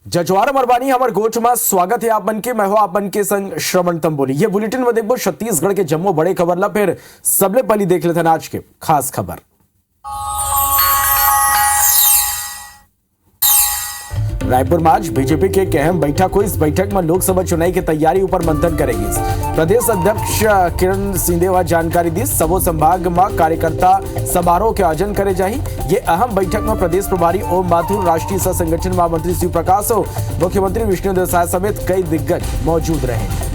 जजवार मरवानी हमार गोठ में स्वागत है आप मन के। मैं हो आप मन के संग श्रवण तंबोली। ये बुलेटिन में देखो छत्तीसगढ़ के जम्मू बड़े खबर ला, फिर सबले पहली देख लेते हैं आज के खास खबर। रायपुर में आज बीजेपी के एक अहम बैठक हुई। इस बैठक में लोकसभा चुनाव की तैयारी ऊपर मंथन करेगी। प्रदेश अध्यक्ष किरण सिंहदेव जानकारी दी। सबो संभाग में कार्यकर्ता समारोह के आयोजन करे जाही। ये अहम बैठक में प्रदेश प्रभारी ओम माथुर, राष्ट्रीय सह संगठन महामंत्री शिव प्रकाश और मुख्यमंत्री विष्णुदेव साय समेत कई दिग्गज मौजूद रहे।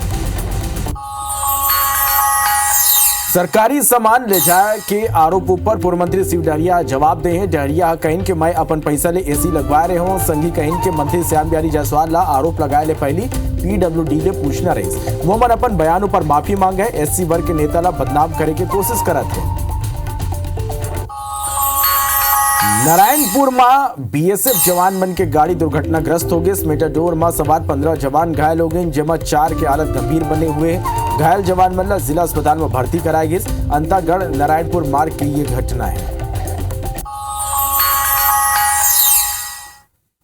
सरकारी सामान ले जाए के आरोप पर पूर्व मंत्री शिव डहरिया जवाब दे हैं। डहरिया कहीं कि मैं अपन पैसा ले एसी लगवा रहे हूं। संगी कहीं के मंत्री श्याम बिहारी जायसवाल ला आरोप लगाए ले पहली पीडब्ल्यूडी ले पूछना रही। वो मन अपन बयान पर माफी मांगे। एससी वर्ग के नेता ला बदनाम करे के कोशिश करत है। नारायणपुर में बीएसएफ जवान मन के गाड़ी दुर्घटनाग्रस्त हो गई। मेटाडोर में सवार 15 जवान घायल हो गए, जिसमें 4 के हालत गंभीर बने हुए। घायल जवान मन जिला अस्पताल में भर्ती कराई गई। अंतागढ़ नारायणपुर मार्ग की ये घटना है।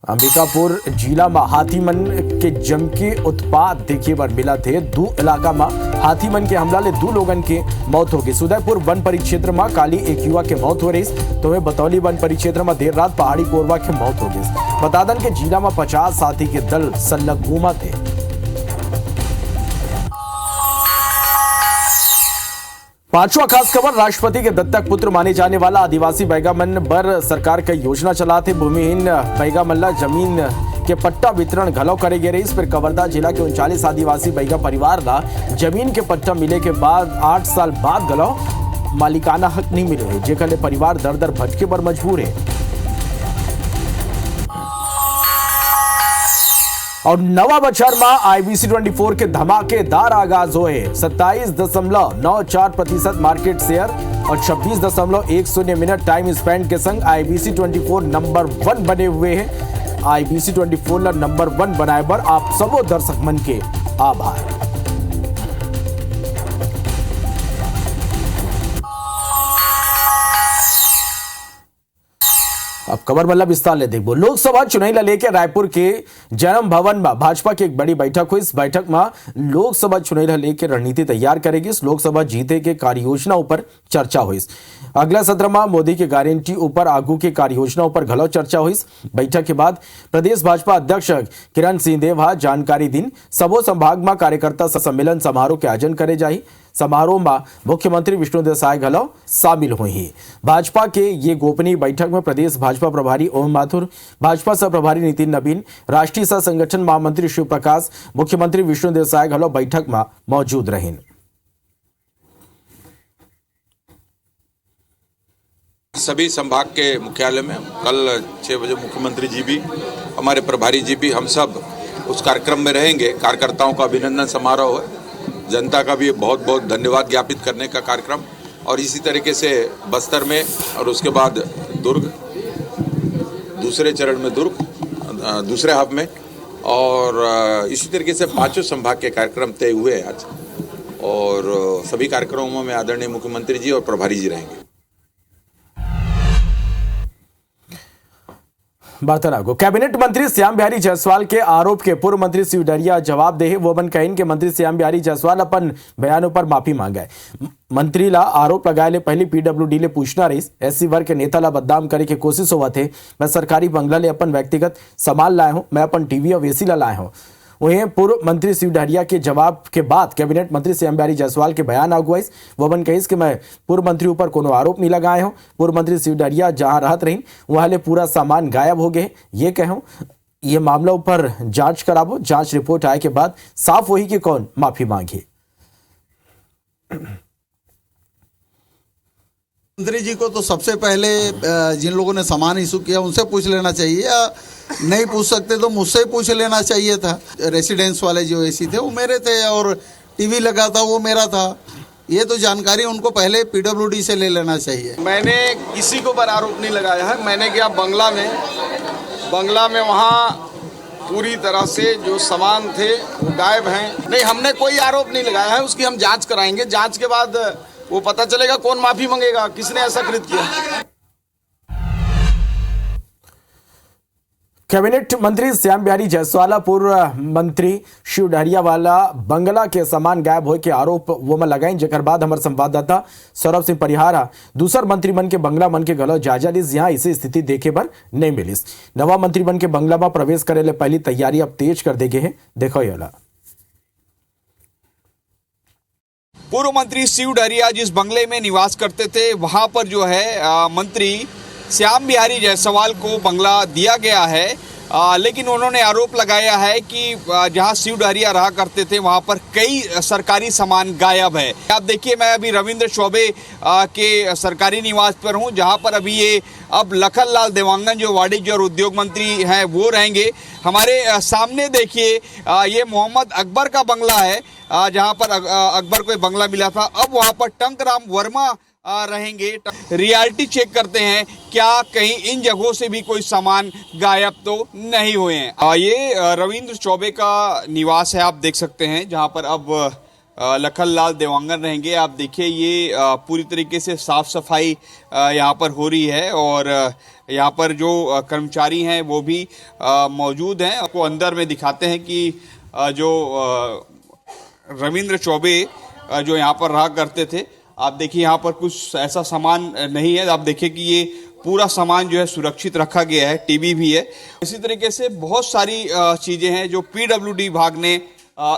अंबिकापुर जिला में हाथी मन के जम के उत्पात देखे बर मिला थे। दो इलाका में हाथी मन के हमला ले 2 लोगन के मौत हो गई। उदयपुर वन परिक्षेत्र में काली एक युवा के मौत हो रही। तो वह बतौली वन परिक्षेत्र में देर रात पहाड़ी कोरबा के मौत हो गई। बता दें कि जिला में 50 हाथी के दल संलग्न घूमा थे। पांचवा खास खबर, राष्ट्रपति के दत्तक पुत्र माने जाने वाला आदिवासी बैगा मन बर सरकार कई योजना चलाते। भूमिहीन बैगा मन ला जमीन के पट्टा वितरण घलो करे गे रही। इस पर कवर्धा जिला के 39 आदिवासी बैगा परिवार ला जमीन के पट्टा मिले के बाद 8 साल बाद घलो मालिकाना हक नहीं मिले है, जेकर ले परिवार दर दर भटके पर मजबूर है। और नवा बछर में आईबीसी 24 के धमाकेदार आगाज हुए। 27.94% मार्केट शेयर और 26.10 मिनट टाइम स्पेंड के संग आईबीसी 24 नंबर 1 बने हुए हैं। आईबीसी 24 ला नंबर 1 बनाए पर आप सबो दर्शक मन के आभार। अब खबर मतलब विस्तार ले देखो। लोकसभा चुनाव ला लेकर रायपुर के जन्म भवन में भाजपा की एक बड़ी बैठक हुई। इस बैठक में लोकसभा चुनाव ला लेकर रणनीति तैयार करेगी। इस लोकसभा जीते के कार्य योजना ऊपर चर्चा हुई। अगला सत्र में मोदी के गारंटी ऊपर आगू के कार्य योजना ऊपर घलो चर्चा हुई। बैठक के बाद प्रदेश भाजपा अध्यक्ष किरण सिंहदेव जानकारी दी। सबो संभाग में कार्यकर्ता सम्मेलन समारोह के आयोजन करे जाही। समारोह में मुख्यमंत्री विष्णुदेव साय घलो शामिल हुई। भाजपा के ये गोपनीय बैठक में प्रदेश भाजपा प्रभारी ओम माथुर, भाजपा सह प्रभारी नितिन नवीन, राष्ट्रीय सह संगठन महामंत्री शिव प्रकाश, मुख्यमंत्री विष्णुदेव साय घलो बैठक में मौजूद रहे। सभी संभाग के मुख्यालय में कल 6 बजे मुख्यमंत्री जी भी, हमारे प्रभारी जी भी, हम सब उस कार्यक्रम में रहेंगे। कार्यकर्ताओं का अभिनंदन समारोह है, जनता का भी बहुत बहुत धन्यवाद ज्ञापित करने का कार्यक्रम। और इसी तरीके से बस्तर में और उसके बाद दुर्ग, दूसरे चरण में दुर्ग, दूसरे हब में, और इसी तरीके से 5 संभाग के कार्यक्रम तय हुए हैं आज। और सभी कार्यक्रमों में आदरणीय मुख्यमंत्री जी और प्रभारी जी रहेंगे। वार्तालाप कैबिनेट मंत्री श्याम बिहारी जायसवाल के आरोप के पूर्व मंत्री शिव डहरिया जवाब दे। वो बन कहीं के मंत्री श्याम बिहारी जायसवाल अपन बयानों पर माफी मांगे। मंत्री ला आरोप लगाए ले पहली पीडब्ल्यूडी ले पूछना रही। एससी वर्ग के नेता ला बदनाम करे के कोशिश हुआ थे। मैं सरकारी बंगला ले अपन व्यक्तिगत सामान लाए हूं, मैं अपन टीवी और एसी ला लाए हूं। वहीं पूर्व मंत्री शिव डहरिया के जवाब के बाद कैबिनेट मंत्री श्याम बिहारी जायसवाल के बयान आगुआई। वो बन कही कि मैं पूर्व मंत्री ऊपर कोनो आरोप नहीं लगाए हूं। पूर्व मंत्री शिव डहरिया जहां रहत रही वहां ले पूरा सामान गायब हो गए। ये कहूं ये मामला ऊपर जांच कराबो। जांच रिपोर्ट आए के बाद साफ वही कि कौन माफी मांगे। मंत्री जी को तो सबसे पहले जिन लोगों ने सामान इशू किया उनसे पूछ लेना चाहिए, या नहीं पूछ सकते तो मुझसे ही पूछ लेना चाहिए था। रेसिडेंस वाले जो एसी थे वो मेरे थे और टीवी लगा था वो मेरा था। ये तो जानकारी उनको पहले पीडब्ल्यूडी से ले लेना चाहिए। मैंने किसी को पर आरोप नहीं लगाया है। मैंने गया बंगला में वहाँ पूरी तरह से जो सामान थे वो गायब हैं। नहीं, हमने कोई आरोप नहीं लगाया है। उसकी हम जांच कराएंगे। जांच के बाद वो पता चलेगा कौन माफी मांगेगा, किसने ऐसा कृत किया। कैबिनेट मंत्री श्याम बिहारी जायसवाल पूर्व मंत्री शिव डहरियावाला बंगला के सामान गायब होए के आरोप वो में लगाई, जेकर बाद हमारे संवाददाता सौरभ सिंह परिहारा दूसर मंत्री मन के बंगला मन के गलो जायजा लीस, यहाँ इसी स्थिति देखे पर नहीं मिलिस। नवा मंत्री मन के बंगला में प्रवेश करे ले पहली तैयारी अब तेज कर दे गए हैं, देखो ये वाला। पूर्व मंत्री शिव डहरिया जिस बंगले में निवास करते थे वहां पर जो है मंत्री श्याम बिहारी जायसवाल को बंगला दिया गया है, लेकिन उन्होंने आरोप लगाया है कि जहां शिव डहरिया रहा करते थे वहां पर कई सरकारी सामान गायब है। आप देखिए, मैं अभी रविंद्र चौबे के सरकारी निवास पर हूं, जहां पर अभी ये अब लखन लाल देवांगन जो वाणिज्य और उद्योग मंत्री हैं वो रहेंगे। हमारे सामने देखिए ये मोहम्मद अकबर का बंगला है, जहां पर अकबर को बंगला मिला था। अब वहां पर टंकराम वर्मा रहेंगे। रियलिटी चेक करते हैं क्या कहीं इन जगहों से भी कोई सामान गायब तो नहीं हुए हैं। ये रविंद्र चौबे का निवास है, आप देख सकते हैं, जहां पर अब लखन लाल देवांगन रहेंगे। आप देखिए ये पूरी तरीके से साफ सफाई यहाँ पर हो रही है और यहाँ पर जो कर्मचारी हैं वो भी मौजूद हैं। आपको अंदर में दिखाते हैं कि जो रविंद्र चौबे जो यहाँ पर रहा करते थे, आप देखिए यहाँ पर कुछ ऐसा सामान नहीं है। आप देखिए कि ये पूरा सामान जो है सुरक्षित रखा गया है, टीवी भी है। इसी तरीके से बहुत सारी चीज़ें हैं जो पीडब्ल्यूडी विभाग ने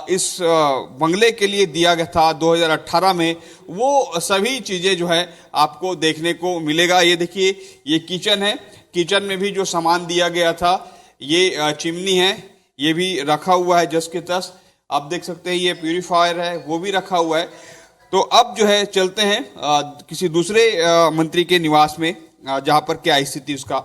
इस बंगले के लिए दिया गया था 2018 में, वो सभी चीज़ें जो है आपको देखने को मिलेगा। ये देखिए ये किचन है, किचन में भी जो सामान दिया गया था, ये चिमनी है, ये भी रखा हुआ है जस के तस। आप देख सकते हैं ये प्यूरीफायर है, वो भी रखा हुआ है। तो अब जो है चलते हैं किसी दूसरे मंत्री के निवास में, जहां पर क्या स्थिति उसका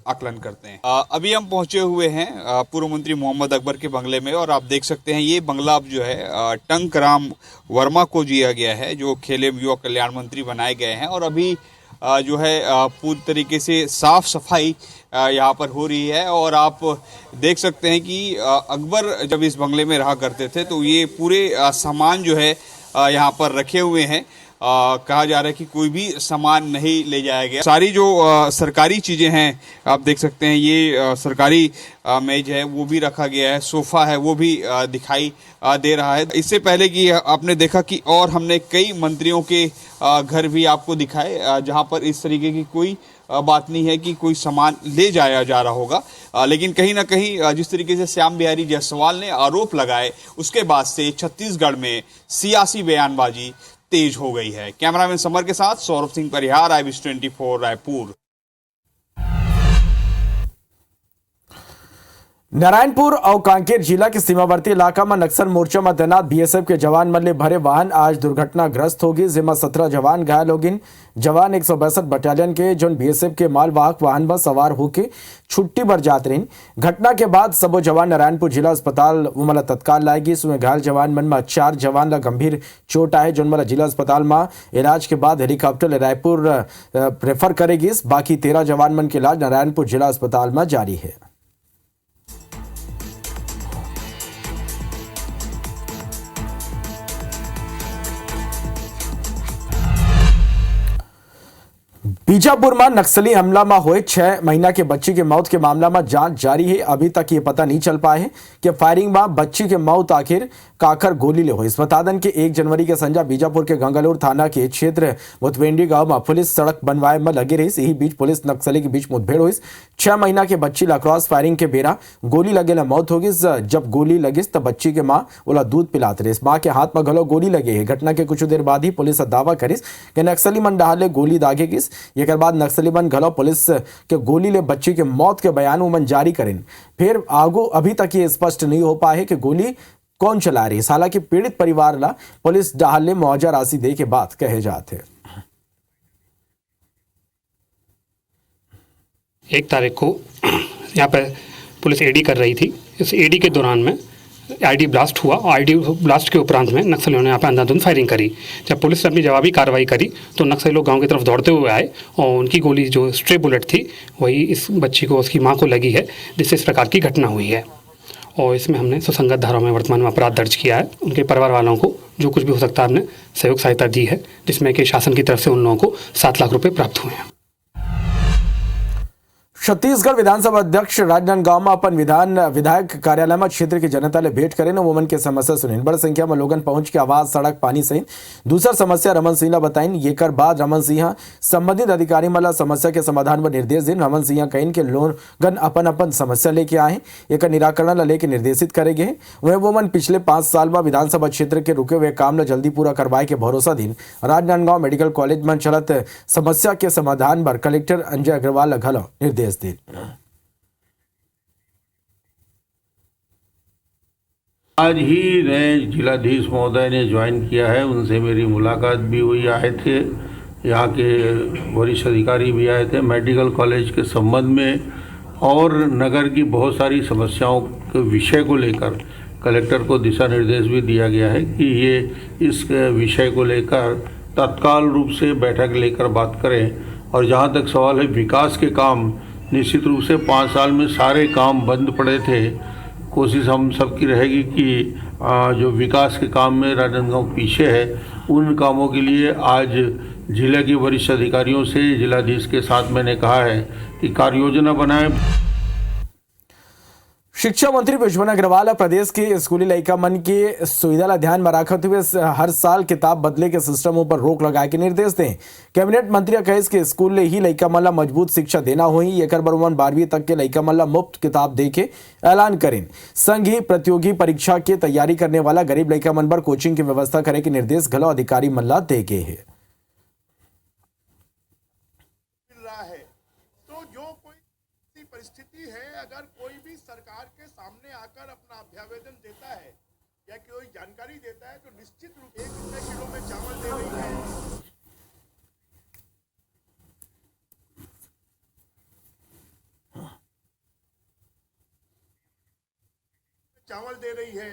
आकलन करते हैं। अभी हम पहुंचे हुए हैं पूर्व मंत्री मोहम्मद अकबर के बंगले में और आप देख सकते हैं ये बंगला अब जो है टंकराम वर्मा को दिया गया है, जो खेल एवं युवा कल्याण मंत्री बनाए गए हैं। और अभी जो है पूरी तरीके से साफ सफाई यहाँ पर हो रही है और आप देख सकते हैं कि अकबर जब इस बंगले में रहा करते थे तो ये पूरे सामान जो है यहाँ पर रखे हुए हैं। कहा जा रहा है कि कोई भी सामान नहीं ले जाया गया। सारी जो सरकारी चीज़ें हैं आप देख सकते हैं, ये सरकारी मेज है वो भी रखा गया है, सोफ़ा है वो भी दिखाई दे रहा है। इससे पहले कि आपने देखा कि और हमने कई मंत्रियों के घर भी आपको दिखाए जहां पर इस तरीके की कोई बात नहीं है कि कोई सामान ले जाया जा रहा होगा। लेकिन कहीं ना कहीं जिस तरीके से श्याम बिहारी जायसवाल ने आरोप लगाए उसके बाद से छत्तीसगढ़ में सियासी बयानबाजी तेज हो गई है। कैमरामैन समर के साथ सौरभ सिंह परिहार, IBC24 रायपुर। नारायणपुर और कांकेर जिला के सीमावर्ती इलाका में नक्सल मोर्चा में तैनात BSF के जवान मन ले भरे वाहन आज दुर्घटनाग्रस्त होगी, जिसमें 17 जवान घायल हो गए। जवान 162 बटालियन के जोन BSF के मालवाहक वाहन में सवार होकर छुट्टी पर जाते रहे। घटना के बाद सबो जवान नारायणपुर जिला अस्पताल मला तत्काल लाएगी। इसमें घायल जवान मन में 4 जवान ला गंभीर चोट आए, जोन मला जिला अस्पताल में इलाज के बाद हेलीकॉप्टर रायपुर रेफर करेगी। बाकी 13 जवान मन के इलाज नारायणपुर जिला अस्पताल में जारी है। बीजापुर में नक्सली हमला में हुए 6 महीना के बच्ची के मौत के मामला में जांच जारी है। अभी तक ये पता नहीं चल पाया है कि फायरिंग में बच्ची के मौत आखिर काकर गोली ले हुई। बता दें कि 1 जनवरी के संजा बीजापुर के गंगालूर थाना के क्षेत्र मुतवेंडी गांव में पुलिस सड़क बनवाए में लगी रही। यही बीच पुलिस नक्सली के बीच मुठभेड़ हुई। 6 महीना के बच्ची ला क्रॉस फायरिंग के बेरा गोली लगे ला मौत होगी। जब गोली लगिस तब बच्ची के माँ ओला दूध पिलाते रही। माँ के हाथ में घलो गोली लगे है। घटना के कुछ देर बाद ही पुलिस दावा करिस कि नक्सली मन डाले गोली दागेगिस। एक बाद नक्सली मन घलो पुलिस के गोली ले बच्ची के मौत के बयान मन जारी करें। फिर आगो अभी तक ये स्पष्ट नहीं हो पाए है कि गोली कौन चला रही। हालांकि पीड़ित परिवार ला पुलिस डाले मुआवजा राशि दे के बात कहे जाते। 1 तारीख को यहाँ पर पुलिस एडी कर रही थी। इस एडी के दौरान में आईडी ब्लास्ट हुआ और आईडी ब्लास्ट के उपरांत में नक्सलियों ने यहाँ पर अंधाधुंध फायरिंग करी। जब पुलिस ने अपनी जवाबी कार्रवाई करी तो नक्सली लोग गांव की तरफ दौड़ते हुए आए और उनकी गोली जो स्ट्रे बुलेट थी वही इस बच्ची को उसकी मां को लगी है, जिससे इस प्रकार की घटना हुई है। और इसमें हमने सुसंगत धाराओं में वर्तमान में अपराध दर्ज किया है। उनके परिवार वालों को जो कुछ भी हो सकता है हमने सहयोग सहायता दी है, जिसमें कि शासन की तरफ से उन लोगों को 7 लाख रुपये प्राप्त हुए हैं। छत्तीसगढ़ विधानसभा अध्यक्ष राजनांदगांव में अपन विधायक कार्यालय में क्षेत्र की जनता ले भेंट करे वोमन के समस्या सुनी। बड़ संख्या में लोगन पहुंच के आवास, सड़क, पानी सहित दूसर समस्या रमन सिंह ला बताइन। एकर बाद रमन सिंह संबंधित अधिकारी मन ला समस्या के समाधान पर निर्देश दिन। रमन सिंह कहिन के लोगन अपन अपन समस्या लेके आए, एक निराकरण ला लेके निर्देशित करेगे। वह वोमन पिछले 5 साल में विधानसभा क्षेत्र के रुके हुए काम ला जल्दी पूरा करवाए के भरोसा दिन। राजनांदगांव मेडिकल कॉलेज में चलत समस्या के समाधान पर कलेक्टर अंजय अग्रवाल घलो निर्देश दी। आज ही नए जिलाधीश महोदय ने ज्वाइन किया है, उनसे मेरी मुलाकात भी हुई। आए थे यहाँ के वरिष्ठ अधिकारी भी आए थे मेडिकल कॉलेज के संबंध में और नगर की बहुत सारी समस्याओं के विषय को लेकर कलेक्टर को दिशा निर्देश भी दिया गया है कि ये इस विषय को लेकर तत्काल रूप से बैठक लेकर बात करें। और जहाँ तक सवाल है विकास के काम, निश्चित रूप से 5 साल में सारे काम बंद पड़े थे। कोशिश हम सबकी रहेगी कि जो विकास के काम में राजनांदगांव पीछे है, उन कामों के लिए आज जिले के वरिष्ठ अधिकारियों से जिलाधीश के साथ मैंने कहा है कि कार्य योजना बनाएं। शिक्षा मंत्री विश्वन अग्रवाल प्रदेश के स्कूली लड़का मन की सुविधा ला ध्यान में रखते हुए हर साल किताब बदले के सिस्टमों पर रोक लगाए के निर्देश दें। कैबिनेट मंत्री कहे कि स्कूल ले ही लड़का मन ला मजबूत शिक्षा देना होई। एकर बर 12वीं तक के लड़का मन ला मुफ्त किताब दे के ऐलान करें। संग ही प्रतियोगी परीक्षा की तैयारी करने वाला गरीब लड़का मन पर कोचिंग की व्यवस्था करे के निर्देश घलो अधिकारी मन ला दे के है। परिस्थिति है, अगर कोई भी सरकार के सामने आकर अपना अभ्यावेदन देता है या कोई जानकारी देता है तो निश्चित रूप से 1 रुपये किलो में चावल दे रही है, चावल दे रही है।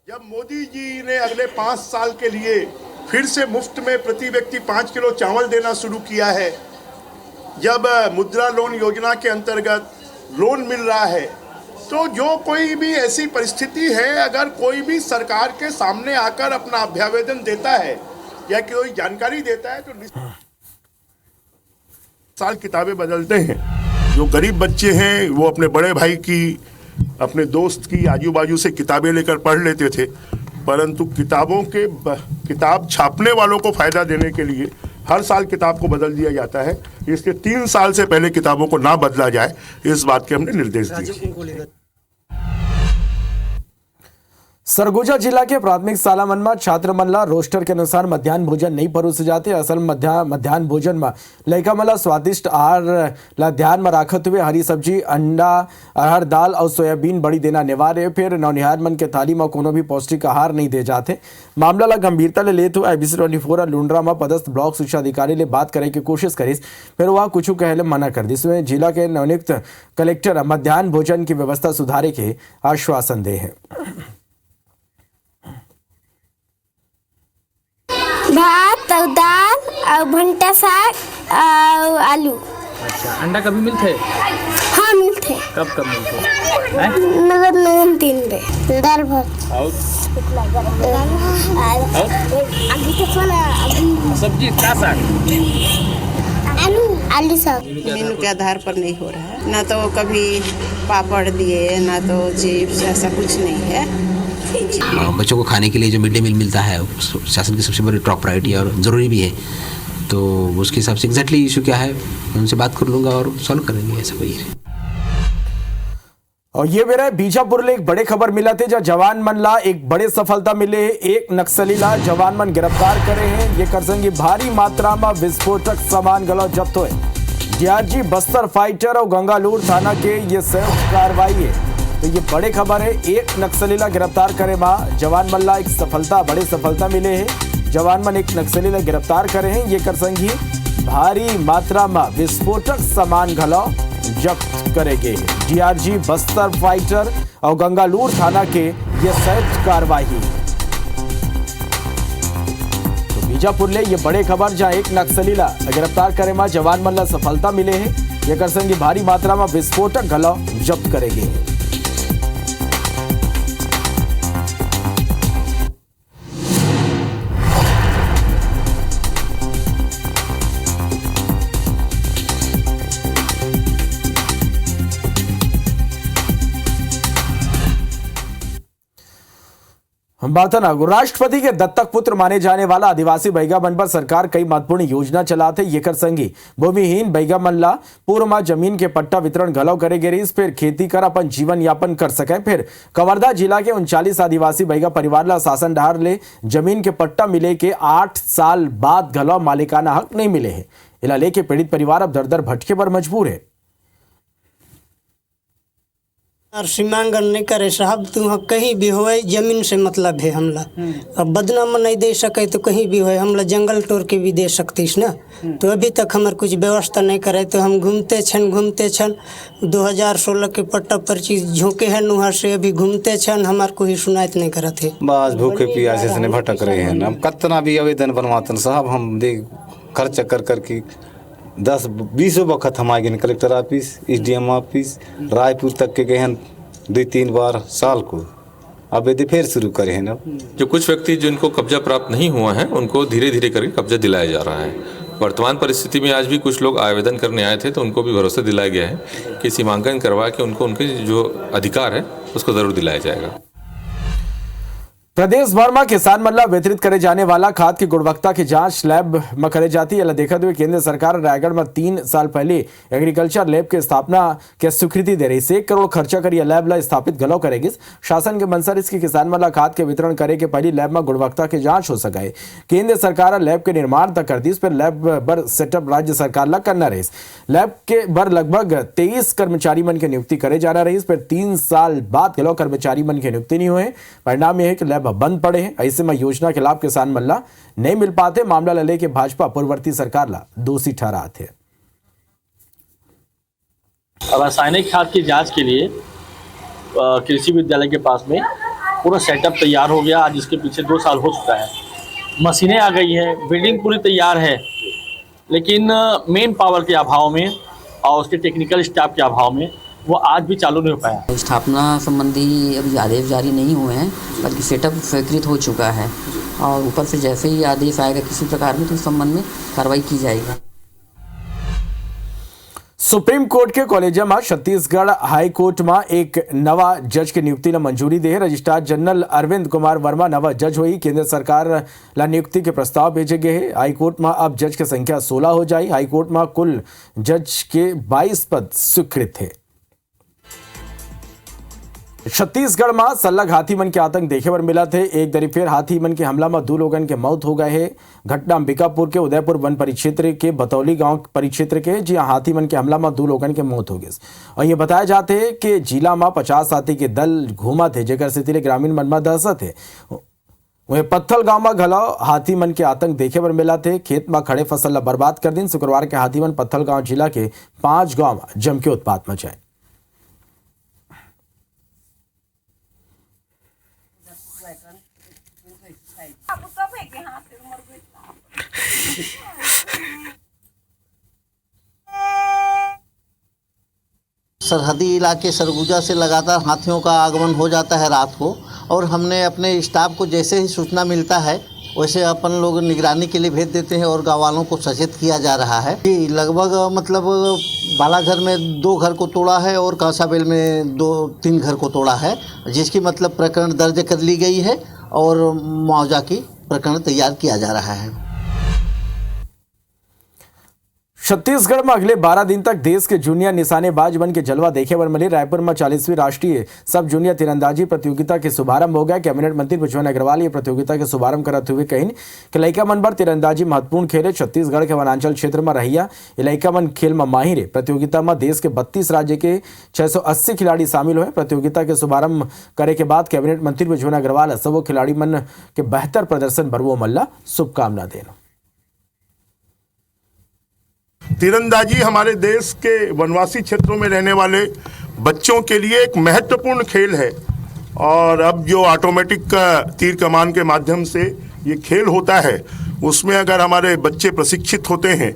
जब मोदी जी ने अगले 5 साल के लिए फिर से मुफ्त में प्रति व्यक्ति 5 किलो चावल देना शुरू किया है, जब मुद्रा लोन योजना के अंतर्गत लोन मिल रहा है, तो जो कोई भी ऐसी परिस्थिति है, अगर कोई भी सरकार के सामने आकर अपना अभ्यावेदन देता है या कोई जानकारी देता है तो साल किताबें बदलते हैं। जो गरीब बच्चे हैं वो अपने बड़े भाई की, अपने दोस्त की, आजू बाजू से किताबें लेकर पढ़ लेते थे, परंतु किताब छापने वालों को फायदा देने के लिए हर साल किताब को बदल दिया जाता है। इसके 3 साल से पहले किताबों को ना बदला जाए, इस बात के हमने निर्देश दिए। सरगुजा जिला के प्राथमिक शाला मन में छात्र मन ला रोस्टर के अनुसार मध्याह्न भोजन नहीं परोसे जाते। असल मध्याह्न भोजन में लड़का मन ला स्वादिष्ट आहार ला ध्यान में रखते हुए हरी सब्जी, अंडा, अरहर दाल और सोयाबीन बड़ी देना अनिवार्य। फिर नौनिहार मन के थाली में कोनो भी पौष्टिक आहार नहीं दे जाते। मामला ला गंभीरता ले लेते हुए IBC 24 और लुंड्रा में पदस्थ ब्लॉक शिक्षा अधिकारी ले बात करे की कोशिश करिस, फिर वह कुछ कहले मना कर दिस। जिला के नवनियुक्त कलेक्टर मध्याह्न भोजन की व्यवस्था सुधारे के आश्वासन दे हैं। भात और दाल और भंटा साग और आलू। अच्छा, अंडा कभी मिलते? हाँ मिलते। कब मिलते? मतलब 9-3 बजे। दाल भात सब्जी का साग, आलू साग। मेनू के आधार पर नहीं हो रहा है, ना तो कभी पापड़ दिए, ना तो चिप्स, ऐसा कुछ नहीं है। बच्चों को खाने के लिए जो मिड डे मील मिलता है शासन की सबसे बड़ी टॉप प्रायोरिटी और ज़रूरी भी है, तो उसके हिसाब से एग्जैक्टली इशू क्या है उनसे बात कर लूँगा और सॉल्व करेंगे, ऐसा कोई है। और ये मेरा बीजापुर ले एक बड़े खबर मिला थे जहाँ जवान मन ला एक बड़े सफलता मिले है। एक नक्सली ला जवान मन गिरफ्तार करे हैं। ये करसंगी भारी मात्रा में विस्फोटक सामान गलो जब्त हुए। DRG बस्तर फाइटर और गंगालूर थाना के ये संयुक्त कार्रवाई है। तो ये बड़े खबर है, एक नक्सली ला गिरफ्तार करे मां जवान मन ला एक सफलता, बड़ी सफलता मिले है। जवान मन एक नक्सली ला गिरफ्तार करे हैं। ये करसंगी भारी मात्रा में विस्फोटक सामान घलो जब्त करेंगे। DRG बस्तर फाइटर और गंगालूर थाना के ये संयुक्त कार्रवाई। तो बीजापुर ले ये बड़े खबर जहां एक नक्सली ला गिरफ्तार करे मां जवान मन ला सफलता मिले है। ये करसंगी भारी मात्रा में विस्फोटक घलो जब्त करेंगे। राष्ट्रपति के दत्तक पुत्र माने जाने वाला आदिवासी बैगा मन पर सरकार कई महत्वपूर्ण योजना चलाते येकर संगी भूमिहीन बैगा मन ला पूर्व में जमीन के पट्टा वितरण घलो करे गे रहीस, फिर खेती कर अपन जीवन यापन कर सके। फिर कवर्धा जिला के 39 आदिवासी बैगा परिवार ला शासन डहार ले जमीन के पट्टा मिले के 8 साल बाद घलो मालिकाना हक नहीं मिले है। इला लेके पीड़ित परिवार अब दर दर भटके पर मजबूर है। और सीमांकन नहीं करे साहब, तुम कहीं भी होए जमीन से मतलब है हमला। अब बदनाम नहीं दे सके तो कहीं भी होए हमला जंगल तोड़ के भी दे सकतीस ना। तो अभी तक हमारे कुछ व्यवस्था नहीं करे तो हम घूमते छन 2016 के पट्टा पर्ची झोंके हैं नुहा से अभी घूमते छन, हमारे को ही सुनाइत नहीं करत है। बस भूखे प्यासे से भटक रहे हैं। हम कितना भी आवेदन बनवाते साहब, हम दे खर्च कर करके 10-20 वक्त हम आगे collector office, SDM office, Raipur तक के गए हैं 2-3 बार साल को। अब यदि फिर शुरू करे हैं ना। जो कुछ व्यक्ति जिनको कब्जा प्राप्त नहीं हुआ है उनको धीरे धीरे करके कब्जा दिलाया जा रहा है। वर्तमान परिस्थिति में आज भी कुछ लोग आवेदन करने आए थे तो उनको भी भरोसा दिलाया गया है कि सीमांकन करवा के उनको उनके जो अधिकार है उसको जरूर दिलाया जाएगा। प्रदेश भर में किसान मन ला वितरित करे जाने वाला खाद की गुणवत्ता की जांच लैब में करे जाती है। देखते हुए केंद्र सरकार रायगढ़ में 3 साल पहले एग्रीकल्चर लैब की स्थापना के स्वीकृति दे रही है। 1 करोड़ खर्चा कर यह लैब ला स्थापित गलो करेगी। शासन के मंशा इसकी किसान मन ला खाद के वितरण करे के पहली लैब में गुणवत्ता की जांच हो सके। केंद्र सरकार लैब के निर्माण तक कर दी, फिर लैब बर सेटअप राज्य सरकार ला करना रही। लैब के बर लगभग 23 कर्मचारी मन की नियुक्ति करे जाना रही, फिर 3 साल बाद गलो कर्मचारी मन की नियुक्ति नहीं हुए। परिणाम यह है कि लैब बंद पड़े हैं। ऐसे में योजना के लाभ किसान मन ला नहीं मिल पाते। मामला लले के भाजपा पूर्ववर्ती सरकार ला दोषी ठहराते हैं। रासायनिक खाद की जांच के लिए कृषि विद्यालय के पास में पूरा सेटअप तैयार हो गया। आज इसके पीछे 2 साल हो चुका है। मशीनें आ गई है, बिल्डिंग पूरी तैयार है, लेकिन मेन पावर के अभाव में और उसके टेक्निकल स्टाफ के अभाव में वो आज भी चालू नहीं हो पाया। स्थापना संबंधी अभी आदेश जारी नहीं हुए हैं, बल्कि सेटअप स्वीकृत हो चुका है और ऊपर से जैसे ही आदेश आएगा किसी प्रकार में तो इस संबंध में कार्रवाई की जाएगी। सुप्रीम कोर्ट के कॉलेजियम में छत्तीसगढ़ हाई कोर्ट में एक नवा जज की नियुक्ति ने मंजूरी दी है। रजिस्ट्रार जनरल अरविंद कुमार वर्मा नवा जज हुई। केंद्र सरकार ला नियुक्ति के प्रस्ताव भेजे गए हैं। हाई कोर्ट में अब जज की संख्या 16 हो जाए। हाई कोर्ट में कुल जज के 22 पद स्वीकृत है। छत्तीसगढ़ में सल्लग हाथी मन के आतंक देखे पर मिला थे। एक दरी फिर हाथी मन के हमला में 2 लोगन के मौत हो गए है। घटना अंबिकापुर के उदयपुर वन परिक्षेत्र के बतौली गांव परिक्षेत्र के, जी हाथी मन के हमला में 2 लोगन के मौत हो गई। और ये बताया जाते है कि जिला में 50 हाथी के दल घूमा थे, जेकर से ग्रामीण मन में दहशत है। वही पत्थल गांव में घलो हाथी मन के आतंक देखे पर मिला थे। खेत में खड़े फसल ला बर्बाद कर दिन। शुक्रवार के हाथी मन पत्थल गांव जिला के 5 गांव में जम के उत्पात मचाए। सरहदी इलाके सरगुजा से लगातार हाथियों का आगमन हो जाता है रात को, और हमने अपने स्टाफ को जैसे ही सूचना मिलता है वैसे अपन लोग निगरानी के लिए भेज देते हैं और गाँव वालों को सचेत किया जा रहा है कि लगभग मतलब बालाघर में 2 घर को तोड़ा है और कांसाबेल में 2-3 घर को तोड़ा है, जिसकी मतलब प्रकरण दर्ज कर ली गई है और मुआवजा की प्रकरण तैयार किया जा रहा है। छत्तीसगढ़ में अगले 12 दिन तक देश के जूनियर निशानेबाज बन के जलवा देखे पर मिले। रायपुर में 40वीं राष्ट्रीय सब जूनियर तीरंदाजी प्रतियोगिता के शुभारंभ हो गया। कैबिनेट मंत्री प्रज्वल अग्रवाल ये प्रतियोगिता के शुभारंभ करते हुए कहीं कि लइका मन पर तीरंदाजी महत्वपूर्ण खेल है। छत्तीसगढ़ के वनांचल क्षेत्र में रहिया लइका मन खेल में माहिर है। प्रतियोगिता में देश के 32 राज्य के 680 खिलाड़ी शामिल हुए। प्रतियोगिता के शुभारंभ करे के बाद कैबिनेट मंत्री प्रज्वल अग्रवाल सब खिलाड़ी मन के बेहतर प्रदर्शन बरवो मल्ला शुभकामना देना। तीरंदाजी हमारे देश के वनवासी क्षेत्रों में रहने वाले बच्चों के लिए एक महत्वपूर्ण खेल है, और अब जो ऑटोमेटिक तीर कमान के माध्यम से ये खेल होता है उसमें अगर हमारे बच्चे प्रशिक्षित होते हैं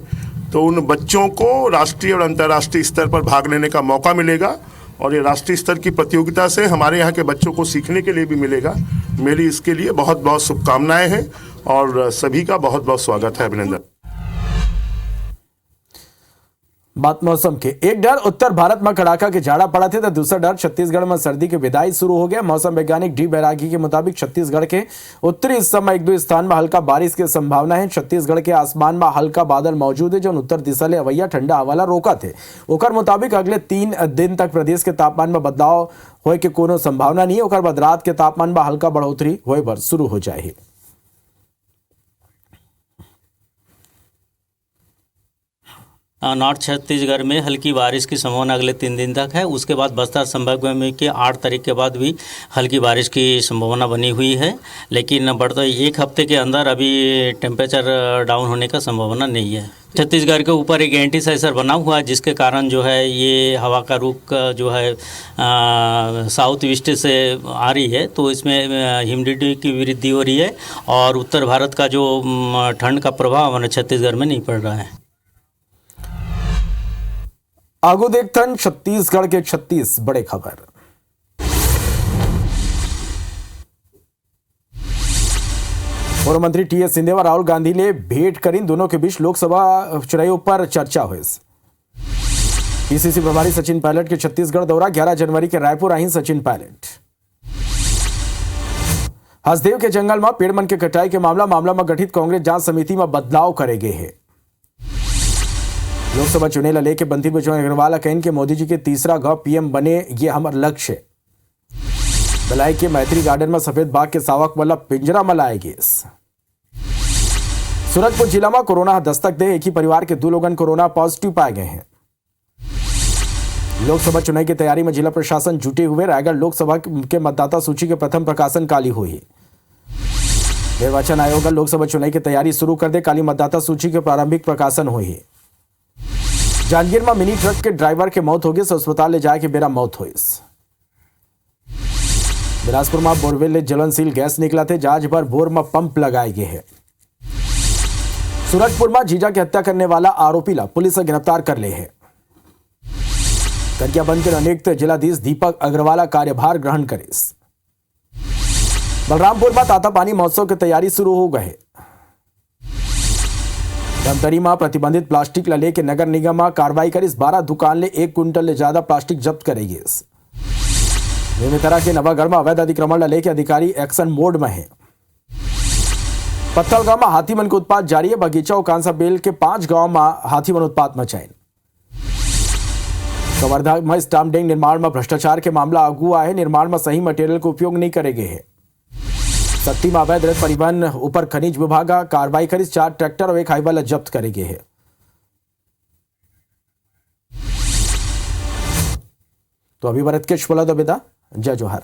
तो उन बच्चों को राष्ट्रीय और अंतर्राष्ट्रीय स्तर पर भाग लेने का मौका मिलेगा, और ये राष्ट्रीय स्तर की प्रतियोगिता से हमारे यहाँ के बच्चों को सीखने के लिए भी मिलेगा। मेरी इसके लिए बहुत बहुत शुभकामनाएं हैं और सभी का बहुत बहुत स्वागत है, अभिनंदन। बात मौसम के। एक डर उत्तर भारत में कड़ाका के झाड़ा पड़ा थे तो दूसरा डर छत्तीसगढ़ में सर्दी की विदाई शुरू हो गया। मौसम वैज्ञानिक डी बैरागी के मुताबिक छत्तीसगढ़ के उत्तरी हिस्से में एक दो स्थान में हल्का बारिश की संभावना है। छत्तीसगढ़ के आसमान में हल्का बादल मौजूद है जो उत्तर दिशा ले अवैया ठंडा हवाला रोका थे। ओकर मुताबिक अगले 3 दिन तक प्रदेश के तापमान में बदलाव होए के कोनो संभावना नहीं है। ओकर बाद रात के तापमान में हल्का बढ़ोतरी होए पर शुरू हो जाए। नॉर्थ छत्तीसगढ़ में हल्की बारिश की संभावना अगले 3 दिन तक है। उसके बाद बस्तर संभाग में के 8 तारीख के बाद भी हल्की बारिश की संभावना बनी हुई है, लेकिन बढ़ते एक हफ्ते के अंदर अभी टेम्परेचर डाउन होने का संभावना नहीं है। छत्तीसगढ़ के ऊपर एक एंटी साइक्लोन बना हुआ है जिसके कारण जो है ये हवा का रुख जो है साउथ ईस्ट से आ रही है, तो इसमें ह्यूमिडिटी की वृद्धि हो रही है और उत्तर भारत का जो ठंड का प्रभाव हमारे छत्तीसगढ़ में नहीं पड़ रहा है। आगो देखतन छत्तीसगढ़ के 36 बड़े खबर। पूर्व मंत्री टीएस सिंहदेव और राहुल गांधी ने भेंट करी। दोनों के बीच लोकसभा चुनावों पर चर्चा हुई। पीसीसी प्रभारी सचिन पायलट के छत्तीसगढ़ दौरा। 11 जनवरी के रायपुर आई सचिन पायलट। हसदेव के जंगल में पेड़ मन के कटाई के मामला में गठित कांग्रेस जांच समिति में बदलाव करेगे है। लोकसभा चुनाव ला लेके बंटी बिजोय अग्रवाल कहन के मोदी जी के तीसरा गौ पीएम बने ये हमार लक्ष्य है। बलाई के मैत्री गार्डन में सफेद बाघ के सावक वाला पिंजरा में लाएगी। सूरजपुर जिला में कोरोना दस्तक दे। एक ही परिवार के 2 लोगन कोरोना पॉजिटिव पाए गए हैं। लोकसभा चुनाव की तैयारी में जिला प्रशासन जुटे हुए। रायगढ़ लोकसभा के मतदाता सूची के प्रथम प्रकाशन काली हुई। निर्वाचन आयोग लोकसभा चुनाव की तैयारी शुरू कर दे। काली मतदाता सूची के प्रारंभिक प्रकाशन हुई। जांजगीर में मिनी ट्रक के ड्राइवर के मौत हो गई तो अस्पताल ले जाए के बेरा मौत हुई। बिलासपुर में बोरवेल ले ज्वलनशील गैस निकला थे। जांच भर बोर में पंप लगाए गए हैं। सूरजपुर में जीजा की हत्या करने वाला आरोपी ला पुलिस ने गिरफ्तार कर ले है। करिया बंद के अनेक जिलाधीश दीपक अग्रवाल कार्यभार ग्रहण करे। बलरामपुर में ताता पानी महोत्सव की तैयारी शुरू हो गए। धमतरी में प्रतिबंधित प्लास्टिक ला लेके नगर निगम में कार्रवाई कर 12 दुकान ले 1 क्विंटल ले ज्यादा प्लास्टिक जब्त करेगी। बेमेतरा के नवागढ़ में अवैध अतिक्रमण ला लेके अधिकारी एक्शन मोड में है। पत्थल गांव में हाथीमन के उत्पात जारी है। बगीचा और कांसा बेल के 5 गांव में हाथीमन उत्पात मचाए। कवर्धा में स्टाम्प डैंग निर्माण में भ्रष्टाचार के मामला अगुआ है। निर्माण में सही मटेरियल का उपयोग नहीं करेंगे है। सत्ती में अवैध रेत परिवहन ऊपर खनिज विभाग कार्रवाई करी। 4 ट्रैक्टर और 1 हाईवा जब्त करेंगे है। तो अभी भरत के बोला दो बेटा। जय जोहार।